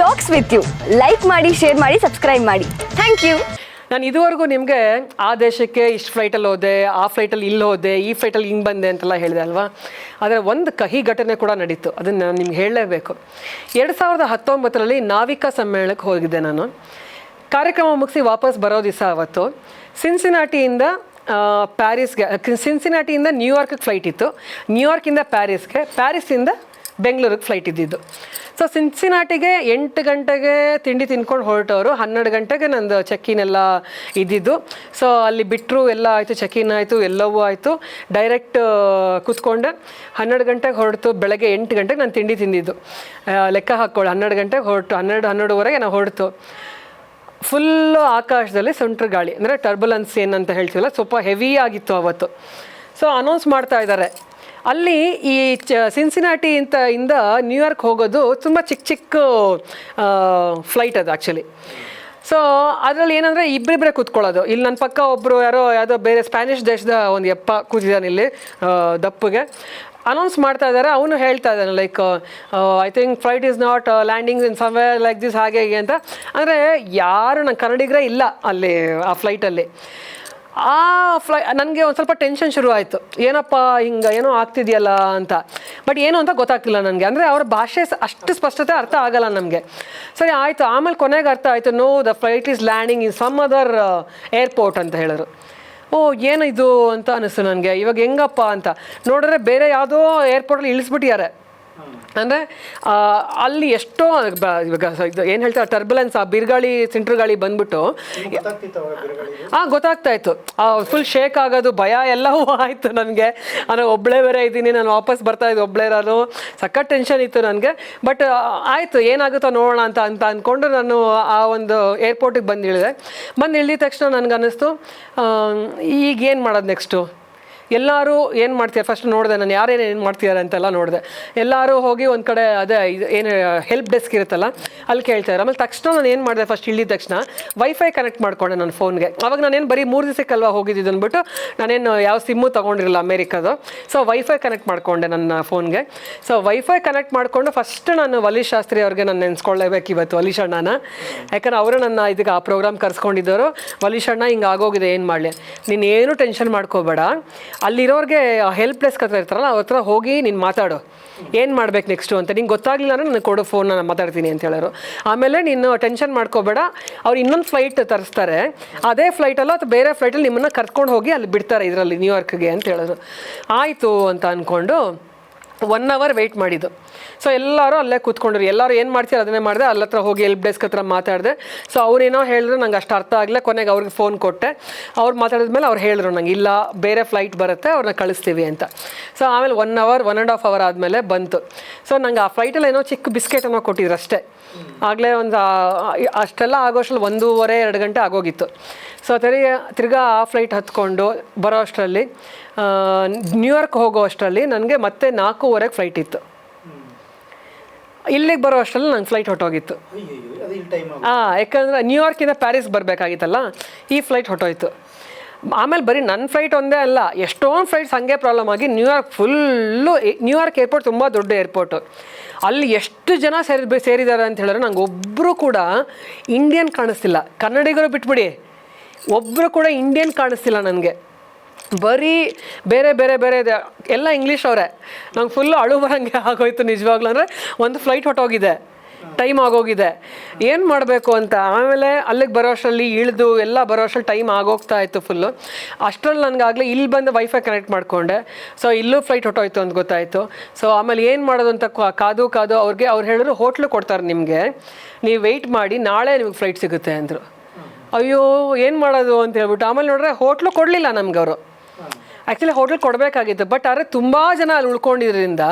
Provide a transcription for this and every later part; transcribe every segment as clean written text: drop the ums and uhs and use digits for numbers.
Tax with you. Like ಮಾಡಿ, share ಮಾಡಿ, subscribe ಮಾಡಿ. Thank you. ನಾನು ಇದುವರೆಗೂ ನಿಮಗೆ ಆ ದೇಶಕ್ಕೆ ಇಷ್ಟು ಫ್ಲೈಟಲ್ಲಿ ಹೋದೆ, ಆ ಫ್ಲೈಟಲ್ಲಿ ಇಲ್ಲಿ ಹೋದೆ, ಈ ಫ್ಲೈಟಲ್ಲಿ ಹಿಂಗೆ ಬಂದೆ ಅಂತೆಲ್ಲ ಹೇಳಿದೆ ಅಲ್ವಾ. ಆದರೆ ಒಂದು ಕಹಿ ಘಟನೆ ಕೂಡ ನಡೀತು, ಅದನ್ನು ನಾನು ನಿಮ್ಗೆ ಹೇಳಲೇಬೇಕು. 2019 ನಾವಿಕಾ ಸಮ್ಮೇಳನಕ್ಕೆ ಹೋಗಿದ್ದೆ ನಾನು. ಕಾರ್ಯಕ್ರಮ ಮುಗಿಸಿ ವಾಪಸ್ ಬರೋ ದಿವಸ ಅವತ್ತು ಸಿನ್ಸಿನಾಟಿಯಿಂದ ಪ್ಯಾರಿಸ್ಗೆ, ಸಿನ್ಸಿನಾಟಿಯಿಂದ ನ್ಯೂಯಾರ್ಕಿಗೆ ಫ್ಲೈಟ್ ಇತ್ತು, ನ್ಯೂಯಾರ್ಕಿಂದ ಪ್ಯಾರಿಸ್ಗೆ, ಪ್ಯಾರಿಸ್ಸಿಂದ ಬೆಂಗಳೂರಿಗೆ ಫ್ಲೈಟ್ ಇದ್ದಿದ್ದು. ಸೊ ಸಿನ್ಸಿನಾಟಿಗೆ 8 ಗಂಟೆಗೆ ತಿಂಡಿ ತಿನ್ಕೊಂಡು ಹೊರಟವರು, 12 ಗಂಟೆಗೆ ನಂದು ಚೆಕ್ಇನ್ ಎಲ್ಲ ಇದ್ದಿದ್ದು. ಸೊ ಅಲ್ಲಿ ಬಿಟ್ಟರು, ಎಲ್ಲ ಆಯಿತು, ಚೆಕ್ಇನ್ ಆಯಿತು, ಎಲ್ಲವೂ ಆಯಿತು. ಡೈರೆಕ್ಟ್ ಕೂತ್ಕೊಂಡೆ. 12 ಗಂಟೆಗೆ ಹೊರಟು, ಬೆಳಗ್ಗೆ 8 ಗಂಟೆಗೆ ನಾನು ತಿಂಡಿ ತಿಂದಿದ್ದು. ಲೆಕ್ಕ ಹಾಕ್ಕೊಳ್ಳಿ, 12 ಗಂಟೆಗೆ ಹೊರಟು, 12-12:30 ನಾವು ಹೊರಟು. ಫುಲ್ಲು ಆಕಾಶದಲ್ಲಿ ಸುಂಟ್ರ ಗಾಳಿ, ಅಂದರೆ ಟರ್ಬುಲೆನ್ಸ್ ಏನಂತ ಹೇಳ್ತೀವಲ್ಲ, ಸ್ವಲ್ಪ ಹೆವಿ ಆಗಿತ್ತು ಅವತ್ತು. ಸೊ ಅನೌನ್ಸ್ ಮಾಡ್ತಾ ಇದ್ದಾರೆ ಅಲ್ಲಿ, ಈ ಸಿನ್ಸಿನಾಟಿ ಇಂದ ನ್ಯೂಯಾರ್ಕ್ ಹೋಗೋದು ತುಂಬ ಚಿಕ್ಕ ಫ್ಲೈಟ್ ಅದು ಆ್ಯಕ್ಚುಲಿ. ಸೊ ಅದರಲ್ಲಿ ಏನಂದರೆ ಇಬ್ಬರಿಬ್ಬರೇ ಕೂತ್ಕೊಳ್ಳೋದು. ಇಲ್ಲಿ ನನ್ನ ಪಕ್ಕ ಒಬ್ಬರು ಯಾವುದೋ ಬೇರೆ ಸ್ಪ್ಯಾನಿಷ್ ದೇಶದ ಒಂದು ಯಪ್ಪ ಕೂತಿದ್ದಾನೆ ಇಲ್ಲಿ ದಪ್ಪಗೆ. ಅನೌನ್ಸ್ ಮಾಡ್ತಾ ಇದ್ದಾರೆ, ಅವನು ಹೇಳ್ತಾ ಇದ್ದಾನೆ like I think flight is not landing in somewhere like this, ಹಾಗೆ ಹೀಗೆ ಅಂತ. ಅಂದರೆ ಯಾರು ನಂಗೆ ಕನ್ನಡಿಗರೇ ಇಲ್ಲ ಅಲ್ಲಿ ಆ ಫ್ಲೈಟಲ್ಲಿ. ಆ ನನಗೆ ಒಂದು ಸ್ವಲ್ಪ ಟೆನ್ಷನ್ ಶುರು ಆಯಿತು, ಏನಪ್ಪ ಹಿಂಗೆ ಏನೋ ಆಗ್ತಿದೆಯಲ್ಲ ಅಂತ. ಬಟ್ ಏನು ಅಂತ ಗೊತ್ತಾಗ್ತಿಲ್ಲ ನನಗೆ, ಅಂದರೆ ಅವ್ರ ಭಾಷೆ ಅಷ್ಟು ಸ್ಪಷ್ಟತೆ ಅರ್ಥ ಆಗಲ್ಲ ನಮಗೆ. ಸರಿ ಆಯಿತು, ಆಮೇಲೆ ಕೊನೆಗೆ ಅರ್ಥ ಆಯಿತು, no the flight is landing in some other airport ಅಂತ ಹೇಳಿದ್ರು. ಓ ಏನಿದು ಅಂತ ಅನ್ನಿಸ್ತು ನನಗೆ. ಇವಾಗ ಹೆಂಗಪ್ಪ ಅಂತ ನೋಡಿದ್ರೆ ಬೇರೆ ಯಾವುದೋ ಏರ್ಪೋರ್ಟಲ್ಲಿ ಇಳಿಸ್ಬಿಟ್ಟಿದ್ದಾರೆ. ಅಂದರೆ ಅಲ್ಲಿ ಎಷ್ಟೋ ಇವಾಗ ಇದು ಏನು ಹೇಳ್ತಾರೆ ಟರ್ಬುಲೆನ್ಸ್, ಆ ಬಿರುಗಾಳಿ ಸಿಂಟ್ರಗಾಳಿ ಬಂದ್ಬಿಟ್ಟು ಗೊತ್ತಾಗ್ತಾ ಇತ್ತು. ಫುಲ್ ಶೇಕ್ ಆಗೋದು, ಭಯ ಎಲ್ಲವೂ ಆಯಿತು ನನಗೆ. ನಾನು ಒಬ್ಬಳೇ ಬೇರೆ ಇದ್ದೀನಿ, ನಾನು ವಾಪಸ್ ಬರ್ತಾ ಇದ್ದು ಒಬ್ಬಳೇ ಇರೋದು, ಸಖತ್ ಟೆನ್ಷನ್ ಇತ್ತು ನನಗೆ. ಬಟ್ ಆಯಿತು, ಏನಾಗುತ್ತೋ ನೋಡೋಣ ಅಂತ ಅಂದ್ಕೊಂಡು ನಾನು ಆ ಒಂದು ಏರ್ಪೋರ್ಟಿಗೆ ಬಂದು ಇಳಿದ ತಕ್ಷಣ ನನಗೆ ಅನ್ನಿಸ್ತು, ಈಗೇನು ಮಾಡೋದು ನೆಕ್ಸ್ಟು. ಎಲ್ಲರೂ ಏನು ಮಾಡ್ತೀರಾ ಫಸ್ಟ್ ನೋಡಿದೆ ನಾನು, ಯಾರೇನು ಮಾಡ್ತಿದ್ದಾರೆ ಅಂತೆಲ್ಲ ನೋಡಿದೆ. ಎಲ್ಲರೂ ಹೋಗಿ ಒಂದು ಕಡೆ ಅದೇ ಏನು ಹೆಲ್ಪ್ ಡೆಸ್ಕ್ ಇರುತ್ತಲ್ಲ ಅಲ್ಲಿ ಕೇಳ್ತಾರೆ. ಆಮೇಲೆ ತಕ್ಷಣ ನಾನು ಏನು ಮಾಡಿದೆ, ಫಸ್ಟ್ ಇಳಿದ ತಕ್ಷಣ ವೈಫೈ ಕನೆಕ್ಟ್ ಮಾಡ್ಕೊಂಡೆ ನನ್ನ ಫೋನ್ಗೆ. ಅವಾಗ ನಾನೇನು ಬರೀ 3 ದಿವಸಕ್ಕಲ್ವ ಹೋಗಿದ್ದು ಅಂದ್ಬಿಟ್ಟು ನಾನೇನು ಯಾವ ಸಿಮ್ಮು ತೊಗೊಂಡಿರಲಿಲ್ಲ ಅಮೇರಿಕಾದು. ಸೊ ವೈಫೈ ಕನೆಕ್ಟ್ ಮಾಡಿಕೊಂಡೆ ನನ್ನ ಫೋನ್ಗೆ. ಸೊ ವೈಫೈ ಕನೆಕ್ಟ್ ಮಾಡಿಕೊಂಡು ಫಸ್ಟ್ ನಾನು ವಲೀಶ್ ಶಾಸ್ತ್ರಿ ಅವ್ರಿಗೆ ನಾನು ನೆನೆಸ್ಕೊಳ್ಳೇಬೇಕು ಇವತ್ತು, ವಲೀಶ್ ಅಣ್ಣನ. ಯಾಕಂದ್ರೆ ಅವರು ನನ್ನ ಇದಕ್ಕೆ ಆ ಪ್ರೋಗ್ರಾಮ್ ಕರ್ಸ್ಕೊಂಡಿದ್ದವರು. ವಲೀಶ್ ಅಣ್ಣ ಹಿಂಗೆ ಆಗೋಗಿದೆ, ಏನು ಮಾಡಲಿ, ನೀನು ಏನು ಟೆನ್ಷನ್ ಮಾಡ್ಕೋಬೇಡ, ಅಲ್ಲಿರೋರಿಗೆ ಹೆಲ್ಪ್ ಡೆಸ್ಕ್ ಹತ್ರ ಇರ್ತಾರಲ್ಲ ಅವ್ರ ಹತ್ರ ಹೋಗಿ ನೀನು ಮಾತಾಡು, ಏನು ಮಾಡ್ಬೇಕು ನೆಕ್ಸ್ಟು ಅಂತ. ನಿಂಗೆ ಗೊತ್ತಾಗಲಿಲ್ಲ ಅಂದರೆ ನನಗೆ ಕೊಡು ಫೋನ್, ನಾನು ಮಾತಾಡ್ತೀನಿ ಅಂತ ಹೇಳೋರು. ಆಮೇಲೆ ನೀನು ಟೆನ್ಷನ್ ಮಾಡ್ಕೋಬೇಡ, ಅವ್ರು ಇನ್ನೊಂದು ಫ್ಲೈಟ್ ತರಿಸ್ತಾರೆ, ಅದೇ ಫ್ಲೈಟಲ್ಲೋ ಅಥವಾ ಬೇರೆ ಫ್ಲೈಟಲ್ಲಿ ನಿಮ್ಮನ್ನು ಕರ್ಕೊಂಡು ಹೋಗಿ ಅಲ್ಲಿ ಬಿಡ್ತಾರೆ ಇದರಲ್ಲಿ ನ್ಯೂಯಾರ್ಕ್ಗೆ ಅಂತ ಹೇಳೋರು. ಆಯಿತು ಅಂತ ಅಂದ್ಕೊಂಡು 1 hour ವೆಯ್ಟ್ ಮಾಡಿದ್ದು. ಸೊ ಎಲ್ಲರೂ ಅಲ್ಲೇ ಕೂತ್ಕೊಂಡ್ರು. ಎಲ್ಲರೂ ಏನು ಮಾಡ್ತೀರ ಅದನ್ನೇ ಮಾಡಿದೆ. ಅಲ್ಲಿ ಹತ್ರ ಹೋಗಿ ಹೆಲ್ಪ್ ಡೆಸ್ಕ್ ಹತ್ರ ಮಾತಾಡಿದೆ. ಸೊ ಅವ್ರೇನೋ ಹೇಳಿದ್ರು, ನಂಗೆ ಅಷ್ಟು ಅರ್ಥ ಆಗಲಿಲ್ಲ. ಕೊನೆಗೆ ಅವ್ರಿಗೆ ಫೋನ್ ಕೊಟ್ಟೆ. ಅವ್ರು ಮಾತಾಡಿದ್ಮೇಲೆ ಅವ್ರು ಹೇಳಿದ್ರು ನಂಗೆ, ಇಲ್ಲ ಬೇರೆ ಫ್ಲೈಟ್ ಬರುತ್ತೆ, ಅವ್ರನ್ನ ಕಳಿಸ್ತೀವಿ ಅಂತ. ಸೊ ಆಮೇಲೆ 1 hour 1.5 hour ಆದಮೇಲೆ ಬಂತು. ಸೊ ನಂಗೆ ಆ ಫ್ಲೈಟಲ್ಲಿ ಏನೋ ಚಿಕ್ಕ ಬಿಸ್ಕೆಟ್ ಏನೋ ಕೊಟ್ಟಿದ್ರು ಅಷ್ಟೇ. ಆಗಲೇ ಒಂದು ಅಷ್ಟೆಲ್ಲ ಆಗೋಷ್ಟರಲ್ಲಿ 1:30-2 ಗಂಟೆ ಆಗೋಗಿತ್ತು. ಸೊ ತಿರ್ಗಾ ಆ ಫ್ಲೈಟ್ ಹತ್ಕೊಂಡು ಬರೋ ಅಷ್ಟರಲ್ಲಿ, ನ್ಯೂಯಾರ್ಕ್ ಹೋಗೋ ಅಷ್ಟರಲ್ಲಿ ನನಗೆ ಮತ್ತೆ 4:15 ಫ್ಲೈಟ್ ಇತ್ತು. ಇಲ್ಲಿಗೆ ಬರೋ ಅಷ್ಟರಲ್ಲಿ ನಂಗೆ ಫ್ಲೈಟ್ ಹೊಟ್ಟೋಗಿತ್ತು. ಯಾಕಂದರೆ ನ್ಯೂಯಾರ್ಕಿಂದ ಪ್ಯಾರಿಸ್ ಬರಬೇಕಾಗಿತ್ತಲ್ಲ, ಈ ಫ್ಲೈಟ್ ಹೊಟ್ಟೋಯ್ತು. ಆಮೇಲೆ ಬರೀ ನನ್ನ ಫ್ಲೈಟ್ ಒಂದೇ ಅಲ್ಲ, ಎಷ್ಟೊಂದು ಫ್ಲೈಟ್ಸ್ ಹಾಗೆ ಪ್ರಾಬ್ಲಮ್ ಆಗಿ ನ್ಯೂಯಾರ್ಕ್ ಏರ್ಪೋರ್ಟ್ ತುಂಬ ದೊಡ್ಡ ಏರ್ಪೋರ್ಟು. ಅಲ್ಲಿ ಎಷ್ಟು ಜನ ಸೇರಿದ್ದಾರೆ ಅಂತ ಹೇಳಿದ್ರೆ ನಂಗೆ ಒಬ್ಬರು ಕೂಡ ಇಂಡಿಯನ್ ಕಾಣಿಸ್ತಿಲ್ಲ. ಕನ್ನಡಿಗರು ಬಿಟ್ಬಿಡಿ, ಒಬ್ಬರು ಕೂಡ ಇಂಡಿಯನ್ ಕಾಣಿಸ್ತಿಲ್ಲ ನನಗೆ. ಬರೀ ಬೇರೆ ಬೇರೆ ಬೇರೆ ಎಲ್ಲ ಇಂಗ್ಲೀಷ್ ಅವರೇ. ನಂಗೆ ಫುಲ್ಲು ಅಳು ಬರೋಂಗೆ ಆಗೋಯ್ತು ನಿಜವಾಗ್ಲೂ. ಅಂದರೆ ಒಂದು ಫ್ಲೈಟ್ ಹೊಟ್ಟೋಗಿದೆ, ಟೈಮ್ ಆಗೋಗಿದೆ, ಏನು ಮಾಡಬೇಕು ಅಂತ. ಆಮೇಲೆ ಅಲ್ಲಿಗೆ ಬರೋ ಅಷ್ಟರಲ್ಲಿ ಇಳಿದು ಎಲ್ಲ ಬರೋ ಅಷ್ಟರಲ್ಲಿ ಟೈಮ್ ಆಗೋಗ್ತಾ ಇತ್ತು ಫುಲ್ಲು. ಅಷ್ಟರಲ್ಲಿ ನನಗಾಗಲೇ ಇಲ್ಲಿ ಬಂದು ವೈಫೈ ಕನೆಕ್ಟ್ ಮಾಡಿಕೊಂಡೆ. ಸೊ ಇಲ್ಲೂ ಫ್ಲೈಟ್ ಹೊಟ್ಟೋಯ್ತು ಅಂತ ಗೊತ್ತಾಯಿತು. ಸೊ ಆಮೇಲೆ ಏನು ಮಾಡೋದು ಅಂತ ಕಾದು ಅವ್ರು ಹೇಳಿದ್ರು, ಹೋಟ್ಲು ಕೊಡ್ತಾರೆ ನಿಮಗೆ, ನೀವು ವೆಯ್ಟ್ ಮಾಡಿ, ನಾಳೆ ನಿಮಗೆ ಫ್ಲೈಟ್ ಸಿಗುತ್ತೆ ಅಂದರು. ಅಯ್ಯೋ ಏನು ಮಾಡೋದು ಅಂತ ಹೇಳ್ಬಿಟ್ಟು ಆಮೇಲೆ ನೋಡ್ರೆ ಹೋಟ್ಲು ಕೊಡಲಿಲ್ಲ ನಮ್ಗೆ ಅವರು. ಆ್ಯಕ್ಚುಲಿ ಹೋಟೆಲ್ ಕೊಡಬೇಕಾಗಿತ್ತು, ಬಟ್ ಆದರೆ ತುಂಬ ಜನ ಅಲ್ಲಿ ಉಳ್ಕೊಂಡಿದ್ರಿಂದ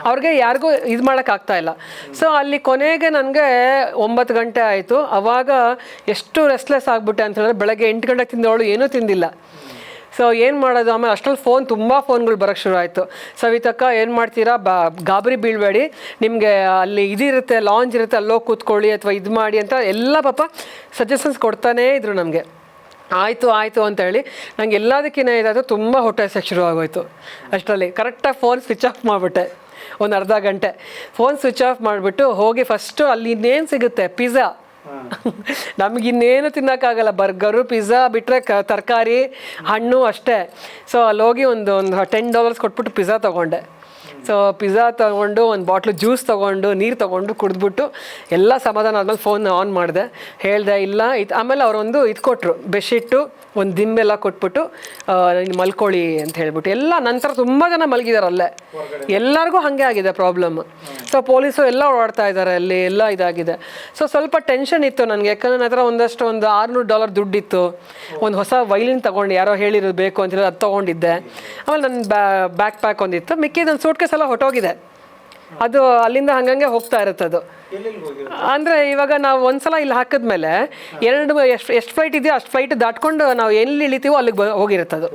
ಅವ್ರಿಗೆ ಯಾರಿಗೂ ಇದು ಮಾಡೋಕ್ಕಾಗ್ತಾಯಿಲ್ಲ. ಸೊ ಅಲ್ಲಿ ಕೊನೆಗೆ ನನಗೆ 9 ಗಂಟೆ ಆಯಿತು. ಆವಾಗ ಎಷ್ಟು ರೆಸ್ಟ್ಲೆಸ್ ಆಗಿಬಿಟ್ಟೆ ಅಂತ ಹೇಳಿದ್ರೆ, ಬೆಳಗ್ಗೆ 8 ಗಂಟೆಗೆ ತಿಂದವಳು ಏನೂ ತಿಂದಿಲ್ಲ. ಸೊ ಏನು ಮಾಡೋದು, ಆಮೇಲೆ ಅಷ್ಟರಲ್ಲಿ ತುಂಬ ಫೋನ್ಗಳು ಬರೋಕ್ಕೆ ಶುರು ಆಯಿತು. ಸವಿತಕ್ಕ ಏನು ಮಾಡ್ತೀರಾ, ಗಾಬರಿ ಬೀಳಬೇಡಿ, ನಿಮಗೆ ಅಲ್ಲಿ ಇದಿರುತ್ತೆ, ಲಾಂಜ್ ಇರುತ್ತೆ, ಅಲ್ಲೋಗಿ ಕೂತ್ಕೊಳ್ಳಿ ಅಥವಾ ಇದು ಮಾಡಿ ಅಂತ ಎಲ್ಲ ಪಾಪ ಸಜೆಷನ್ಸ್ ಕೊಡ್ತಾನೇ ಇದ್ರು ನಮಗೆ. ಆಯಿತು ಅಂತ ಹೇಳಿ ನಂಗೆ ಎಲ್ಲದಕ್ಕಿಂತ ಇದಾಯಿತು, ತುಂಬ ಹೊಟ್ಟೆ ಹಸಿಯೋಕ್ಕೆ ಶುರು ಆಗೋಯ್ತು. ಅಷ್ಟರಲ್ಲಿ ಕರೆಕ್ಟಾಗಿ ಫೋನ್ ಸ್ವಿಚ್ ಆಫ್ ಮಾಡಿಬಿಟ್ಟೆ. ಒಂದು ಅರ್ಧ ಗಂಟೆ. ಫೋನ್ ಸ್ವಿಚ್ ಆಫ್ ಮಾಡಿಬಿಟ್ಟು ಹೋಗಿ ಫಸ್ಟು ಅಲ್ಲಿ ಇನ್ನೇನು ಸಿಗುತ್ತೆ, ಪಿಜ್ಜಾ. ನಮಗಿನ್ನೇನು ತಿನ್ನೋಕ್ಕಾಗಲ್ಲ, ಬರ್ಗರು ಪಿಜ್ಜಾ ಬಿಟ್ಟರೆ ತರಕಾರಿ ಹಣ್ಣು ಅಷ್ಟೇ. ಸೊ ಅಲ್ಲಿ ಹೋಗಿ ಒಂದು $10 ಕೊಟ್ಬಿಟ್ಟು ಪಿಜ್ಜಾ ತೊಗೊಂಡೆ. ಸೊ ಪಿಜ್ಜಾ ತೊಗೊಂಡು ಒಂದು ಬಾಟ್ಲು ಜ್ಯೂಸ್ ತೊಗೊಂಡು ನೀರು ತೊಗೊಂಡು ಕುಡಿದ್ಬಿಟ್ಟು ಎಲ್ಲ ಸಮಾಧಾನ ಆದ್ಮೇಲೆ ಫೋನ್ ಆನ್ ಮಾಡಿದೆ, ಹೇಳಿದೆ ಇಲ್ಲ ಆಮೇಲೆ ಅವರೊಂದು ಇದು ಕೊಟ್ಟರು, ಬೆಡ್ಶೀಟು ಒಂದು ದಿಂಬೆಲ್ಲ ಕೊಟ್ಬಿಟ್ಟು ಮಲ್ಕೊಳ್ಳಿ ಅಂತ ಹೇಳ್ಬಿಟ್ಟು. ಎಲ್ಲ ನಂತರ ತುಂಬ ಜನ ಮಲಗಿದ್ದಾರೆ ಅಲ್ಲೇ, ಎಲ್ಲರಿಗೂ ಹಾಗೆ ಆಗಿದೆ ಪ್ರಾಬ್ಲಮ್. ಸೊ ಪೊಲೀಸು ಎಲ್ಲ ಓಡಾಡ್ತಾ ಇದ್ದಾರೆ ಅಲ್ಲಿ, ಎಲ್ಲ ಇದಾಗಿದೆ. ಸೊ ಸ್ವಲ್ಪ ಟೆನ್ಷನ್ ಇತ್ತು ನನಗೆ, ಯಾಕಂದ್ರೆ ನನ್ನ ಹತ್ರ ಒಂದು $600 ದುಡ್ಡಿತ್ತು. ಒಂದು ಹೊಸ ವೈಲಿನ್ ತೊಗೊಂಡು, ಯಾರೋ ಹೇಳಿರೋದು ಬೇಕು ಅಂತೇಳಿ ಅದು ತೊಗೊಂಡಿದ್ದೆ. ಆಮೇಲೆ ನನ್ನ ಬ್ಯಾಕ್ ಪ್ಯಾಕ್ ಒಂದಿತ್ತು, ಮಿಕ್ಕಿದ ನನ್ನ ಸೂಟ್ಕೇಸ್ ಎಲ್ಲ ಹೊಟ್ಟೋಗಿದೆ. ಅದು ಅಲ್ಲಿಂದ ಹಂಗಂಗೆ ಹೋಗ್ತಾ ಇರುತ್ತೆ ಅದು. ಅಂದರೆ ಇವಾಗ ನಾವು ಒಂದ್ಸಲ ಇಲ್ಲಿ ಹಾಕಿದ್ಮೇಲೆ ಎಷ್ಟು ಫ್ಲೈಟ್ ಇದೆಯೋ ಅಷ್ಟು ಫ್ಲೈಟ್ ದಾಟ್ಕೊಂಡು ನಾವು ಎಲ್ಲಿ ಇಳಿತೀವೋ ಅಲ್ಲಿಗೆ ಹೋಗಿರುತ್ತೆ ಅದು,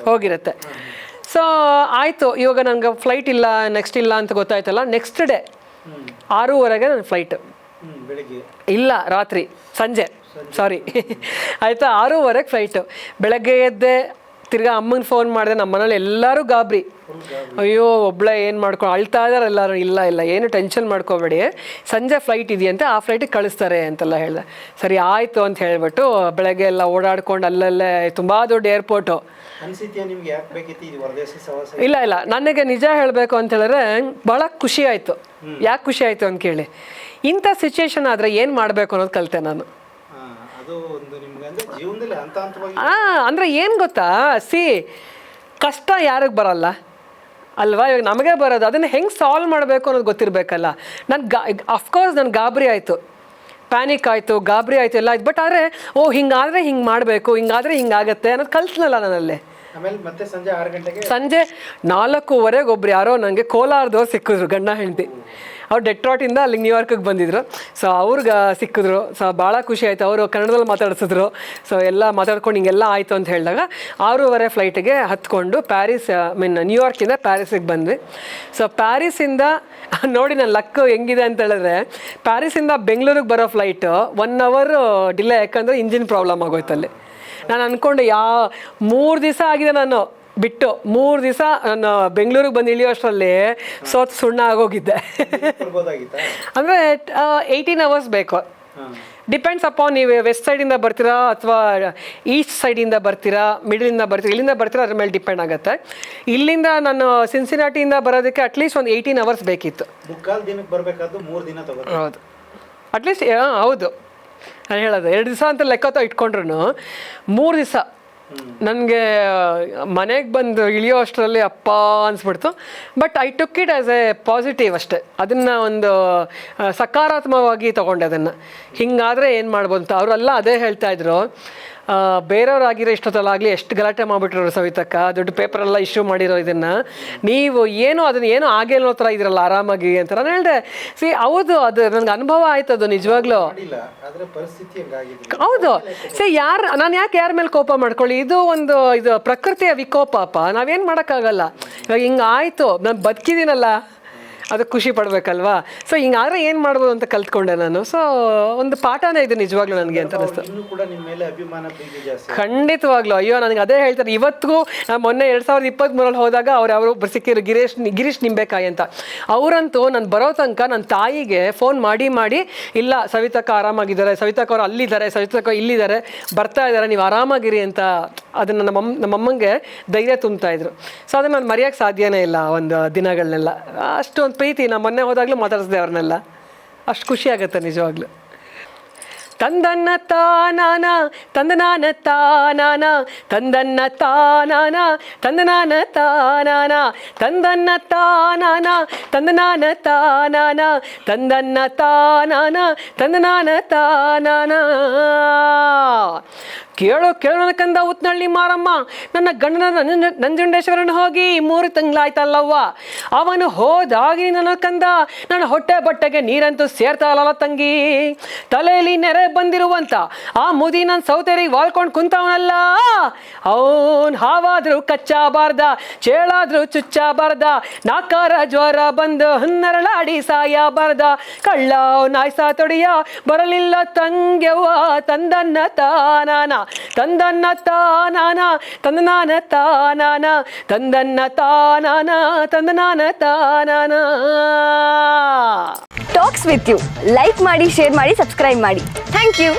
ಹೋಗಿರುತ್ತೆ. ಸೊ ಆಯಿತು, ಇವಾಗ ನನಗೆ ಫ್ಲೈಟ್ ಇಲ್ಲ, ನೆಕ್ಸ್ಟ್ ಇಲ್ಲ ಅಂತ ಗೊತ್ತಾಯ್ತಲ್ಲ. ನೆಕ್ಸ್ಟ್ ಡೇ 6:30ಗೆ ನನ್ನ ಫ್ಲೈಟ್. ಇಲ್ಲ, ರಾತ್ರಿ, ಸಂಜೆ ಆಯಿತಾ, 6:30ಗೆ ಫ್ಲೈಟು. ಬೆಳಗ್ಗೆ ಎದ್ದೆ, ತಿರ್ಗಾ ಅಮ್ಮನ ಫೋನ್ ಮಾಡಿದೆ. ನಮ್ಮ ಮನೇಲಿ ಎಲ್ಲರೂ ಗಾಬರಿ, ಅಯ್ಯೋ ಒಬ್ಬಳೆ ಏನು ಮಾಡ್ಕೊಂಡು ಅಳ್ತಾ ಇದ್ದಾರೆ ಎಲ್ಲರೂ. ಇಲ್ಲ ಏನು ಟೆನ್ಷನ್ ಮಾಡ್ಕೋಬೇಡಿ, ಸಂಜೆ ಫ್ಲೈಟ್ ಇದೆಯಂತೆ, ಆ ಫ್ಲೈಟಿಗೆ ಕಳಿಸ್ತಾರೆ ಅಂತೆಲ್ಲ ಹೇಳಿದೆ. ಸರಿ ಆಯಿತು ಅಂತ ಹೇಳಿಬಿಟ್ಟು ಬೆಳಗ್ಗೆ ಎಲ್ಲ ಓಡಾಡ್ಕೊಂಡು ಅಲ್ಲಲ್ಲೇ ತುಂಬ ದೊಡ್ಡ ಏರ್ಪೋರ್ಟು. ಇಲ್ಲ ನನಗೆ ನಿಜ ಹೇಳಬೇಕು ಅಂತ ಹೇಳಿದ್ರೆ ಭಾಳ ಖುಷಿ ಆಯಿತು. ಯಾಕೆ ಖುಷಿ ಆಯಿತು ಅಂತ ಕೇಳಿ, ಇಂಥ ಸಿಚುವೇಶನ್ ಆದರೆ ಏನು ಮಾಡಬೇಕು ಅನ್ನೋದು ಕಲಿತೆ ನಾನು. ಅಂದರೆ ಏನು ಗೊತ್ತಾ, ಕಷ್ಟ ಯಾರಿಗೆ ಬರಲ್ಲ ಅಲ್ವಾ, ಇವಾಗ ನಮಗೆ ಬರೋದು, ಅದನ್ನು ಹೆಂಗೆ ಸಾಲ್ವ್ ಮಾಡಬೇಕು ಅನ್ನೋದು ಗೊತ್ತಿರಬೇಕಲ್ಲ. ಅಫ್ಕೋರ್ಸ್ ನಾನು ಗಾಬರಿ ಆಯಿತು, ಪ್ಯಾನಿಕ್ ಆಯಿತು, ಗಾಬರಿ ಆಯಿತು, ಎಲ್ಲ ಆಯ್ತು. ಬಟ್ ಆದರೆ ಹಿಂಗಾದರೆ ಹಿಂಗೆ ಮಾಡಬೇಕು, ಹಿಂಗಾದರೆ ಹಿಂಗಾಗತ್ತೆ ಅನ್ನೋದು ಕಲಿಸ್ನಲ್ಲ ನನ್ನಲ್ಲಿ. ಸಂಜೆ 4:15 ಒಬ್ರು ಯಾರೋ ನನಗೆ ಕೋಲಾರದವ್ರು ಸಿಕ್ಕಿದ್ರು, ಗಂಡ ಹೆಂಡತಿ. ಅವ್ರು ಡೆಟ್ರಾಟಿಂದ ಅಲ್ಲಿಗೆ ನ್ಯೂಯಾರ್ಕಿಗೆ ಬಂದಿದ್ರು. ಸೊ ಅವ್ರಿಗೆ ಸಿಕ್ಕಿದ್ರು. ಸೊ ಭಾಳ ಖುಷಿ ಆಯಿತು, ಅವರು ಕನ್ನಡದಲ್ಲಿ ಮಾತಾಡಿಸಿದ್ರು. ಸೊ ಎಲ್ಲ ಮಾತಾಡ್ಕೊಂಡು ಹಿಂಗೆಲ್ಲ ಆಯಿತು ಅಂತ ಹೇಳಿದಾಗ 6:30 ಫ್ಲೈಟಿಗೆ ಹತ್ಕೊಂಡು ನ್ಯೂಯಾರ್ಕಿಂದ ಪ್ಯಾರಿಸಿಗೆ ಬಂದ್ವಿ. ಸೊ ಪ್ಯಾರಿಸಿಂದ ನೋಡಿ ನನ್ನ ಲಕ್ ಹೆಂಗಿದೆ ಅಂತ ಹೇಳಿದ್ರೆ, ಪ್ಯಾರಿಸಿಂದ ಬೆಂಗಳೂರಿಗೆ ಬರೋ ಫ್ಲೈಟು 1 hour ಡಿಲೇ, ಯಾಕಂದರೆ ಇಂಜಿನ್ ಪ್ರಾಬ್ಲಮ್ ಆಗೋಯ್ತಲ್ಲಿ. ನಾನು ಅಂದ್ಕೊಂಡೆ 3 ದಿವಸ ಆಗಿದೆ ನಾನು ಬಿಟ್ಟು, 3 ದಿವಸ ನಾನು ಬೆಂಗಳೂರಿಗೆ ಬಂದು ಇಳಿಯೋಷ್ಟರಲ್ಲಿ ಸುಣ್ಣ ಆಗೋಗಿದ್ದೆ. ಅಂದರೆ 18 hours ಬೇಕು. ಡಿಪೆಂಡ್ಸ್ ಅಪಾನ್ ನೀವು ವೆಸ್ಟ್ ಸೈಡಿಂದ ಬರ್ತೀರಾ ಅಥವಾ ಈಸ್ಟ್ ಸೈಡಿಂದ ಬರ್ತೀರಾ, ಮಿಡಲಿಂದ ಬರ್ತೀರಾ, ಇಲ್ಲಿಂದ ಬರ್ತೀರಾ, ಅದ್ರ ಮೇಲೆ ಡಿಪೆಂಡ್ ಆಗುತ್ತೆ. ಇಲ್ಲಿಂದ ನಾನು ಸಿನ್ಸಿನಾಟಿಯಿಂದ ಬರೋದಕ್ಕೆ ಅಟ್ಲೀಸ್ಟ್ ಒಂದು 18 hours ಬೇಕಿತ್ತು. ಹೌದು, ಅಟ್ಲೀಸ್ಟ್ ಹೌದು ನಾನು ಹೇಳೋದು 2 ದಿವಸ ಅಂತ ಲೆಕ್ಕ ಇಟ್ಕೊಂಡ್ರು 3 ದಿವಸ ನನಗೆ ಮನೆಗೆ ಬಂದು ಇಳಿಯೋ ಅಷ್ಟರಲ್ಲಿ ಅಪ್ಪ ಅನಿಸ್ಬಿಡ್ತು. But I took it as a positive ಅಷ್ಟೇ, ಅದನ್ನು ಒಂದು ಸಕಾರಾತ್ಮಕವಾಗಿ ತೊಗೊಂಡೆ. ಅದನ್ನು ಹಿಂಗಾದರೆ ಏನು ಮಾಡ್ಬೋದು ಅಂತ ಅವರೆಲ್ಲ ಅದೇ ಹೇಳ್ತಾಯಿದ್ರು. ಬೇರೆಯವರಾಗಿರೋ ಇಷ್ಟೊತ್ತಲ್ಲಾಗಲಿ ಎಷ್ಟು ಗಲಾಟೆ ಮಾಡಿಬಿಟ್ರು ಸವಿತಕ್ಕ, ದೊಡ್ಡ ಪೇಪರೆಲ್ಲ ಇಶ್ಯೂ ಮಾಡಿರೋ ಇದನ್ನು, ನೀವು ಅದನ್ನು ಆಗೇ ಅನ್ನೋ ಥರ ಇದ್ರಲ್ಲ ಆರಾಮಾಗಿ ಅಂತ ನಾನು ಹೇಳಿದೆ. ಹೌದು, ಅದು ನನಗೆ ಅನುಭವ ಆಯ್ತು, ಅದು ನಿಜವಾಗ್ಲೂ ಹೌದು. ನಾನು ಯಾರ ಮೇಲೆ ಕೋಪ ಮಾಡ್ಕೊಳ್ಳಿ, ಇದು ಪ್ರಕೃತಿಯ ವಿಕೋಪ. ನಾವೇನು ಮಾಡೋಕ್ಕಾಗಲ್ಲ. ಇವಾಗ ಹಿಂಗೆ ಆಯಿತು, ನಾನು ಬದುಕಿದ್ದೀನಲ್ಲ, ಅದಕ್ಕೆ ಖುಷಿ ಪಡಬೇಕಲ್ವಾ. ಸೊ ಹಿಂಗಾದ್ರೆ ಏನು ಮಾಡ್ಬೋದು ಅಂತ ಕಲ್ತ್ಕೊಂಡೆ ನಾನು. ಸೊ ಒಂದು ಪಾಠನೇ ಇದು ನಿಜವಾಗ್ಲೂ ನನಗೆ ಅಂತ ಅನಿಸ್ತು. ಖಂಡಿತವಾಗ್ಲೂ. ಅಯ್ಯೋ ನನಗೆ ಅದೇ ಹೇಳ್ತಾರೆ ಇವತ್ತಿಗೂ. ನಾನು ಮೊನ್ನೆ 2023 ಹೋದಾಗ ಅವರು ಸಿಕ್ಕಿರು, ಗಿರೀಶ್ ನಿಂಬೆಕಾಯಿ ಅಂತ. ಅವರಂತೂ ನಾನು ಬರೋ ತನಕ ನನ್ನ ತಾಯಿಗೆ ಫೋನ್ ಮಾಡಿ ಇಲ್ಲ ಸವಿತಕ್ಕ ಆರಾಮಾಗಿದ್ದಾರೆ, ಸವಿತಕ್ಕ ಅವರು ಅಲ್ಲಿದ್ದಾರೆ, ಸವಿತಕ್ಕ ಇಲ್ಲಿದ್ದಾರೆ, ಬರ್ತಾ ಇದ್ದಾರೆ, ನೀವು ಆರಾಮಾಗಿರಿ ಅಂತ ಅದನ್ನು ನಮ್ಮಮ್ಮಂಗೆ ಧೈರ್ಯ ತುಂಬ್ತಾಯಿದ್ರು. ಸೊ ಅದನ್ನು ನಾನು ಮರೆಯೋಕ್ಕೆ ಸಾಧ್ಯನೇ ಇಲ್ಲ ಒಂದು ದಿನಗಳನ್ನೆಲ್ಲ. ಅಷ್ಟು ಒಂದು ಪ್ರೀತಿ. ನಾನು ಮೊನ್ನೆ ಹೋದಾಗಲೂ ಮಾತಾಡಿಸಿದೆ ಅವ್ರನ್ನೆಲ್ಲ. ಅಷ್ಟು ಖುಷಿ ಆಗುತ್ತೆ ನಿಜವಾಗ್ಲೂ. ತಂದನ್ನ ತಾನಾನ ತಂದನಾನ ತಾನಾನ ತಂದನ್ನ ತಾನಾನ ತಂದನಾನ ತಾನಾನ ತಂದನ್ನ ತಾನಾನ ತಂದನಾನ ತಾನಾನ ತಂದನ್ನ ತಾನಾನ ತಂದನಾನ ತಾನಾನ. ಕೇಳು ನನ್ನ ಕಂದ ಉತ್ನಳ್ಳಿ ಮಾರಮ್ಮ, ನನ್ನ ಗಂಡನ ನಂಜುಂಡೇಶ್ವರನ ಹೋಗಿ 3 ತಿಂಗಳಾಯ್ತಲ್ಲವ್ವ. ಅವನು ಹೋದಾಗಿ ನನ್ನ ಕಂದ ನನ್ನ ಹೊಟ್ಟೆ ಬಟ್ಟೆಗೆ ನೀರಂತೂ ಸೇರ್ತಾ ಇಲ್ಲಲ್ಲ ತಂಗಿ. ತಲೆಯಲ್ಲಿ ನೆರೆ ಬಂದಿರುವಂತ ಆ ಮುದಿ ನನ್ನ ಸೌತೆರಿಗೆ ವಾಲ್ಕೊಂಡು ಕುಂತವನಲ್ಲ, ಅವನ್ ಹಾವಾದ್ರೂ ಕಚ್ಚಾಬಾರ್ದ, ಚೇಳಾದ್ರೂ ಚುಚ್ಚಾಬಾರ್ದ, ನಾಕಾರ ಜ್ವರ ಬಂದು ನರಳಾಡಿ ಸಾಯಬಾರ್ದ, ಕಳ್ಳ ನಾಯ್ಸ ತೊಡಿಯ ಬರಲಿಲ್ಲ ತಂಗ್ಯವ್ವ ತಂದನ್ನ ತಾನಾನ ತಂದನ್ನ ತಾನಾನ ತಂದನಾನ ತಾನಾನ ತಂದನ್ನ ತಾನಾನ ತಂದನಾನ ತಾನಾನ. ಟಾಕ್ಸ್ ವಿತ್ ಯು ಲೈಕ್ ಮಾಡಿ, ಶೇರ್ ಮಾಡಿ, ಸಬ್ಸ್ಕ್ರೈಬ್ ಮಾಡಿ. Thank you.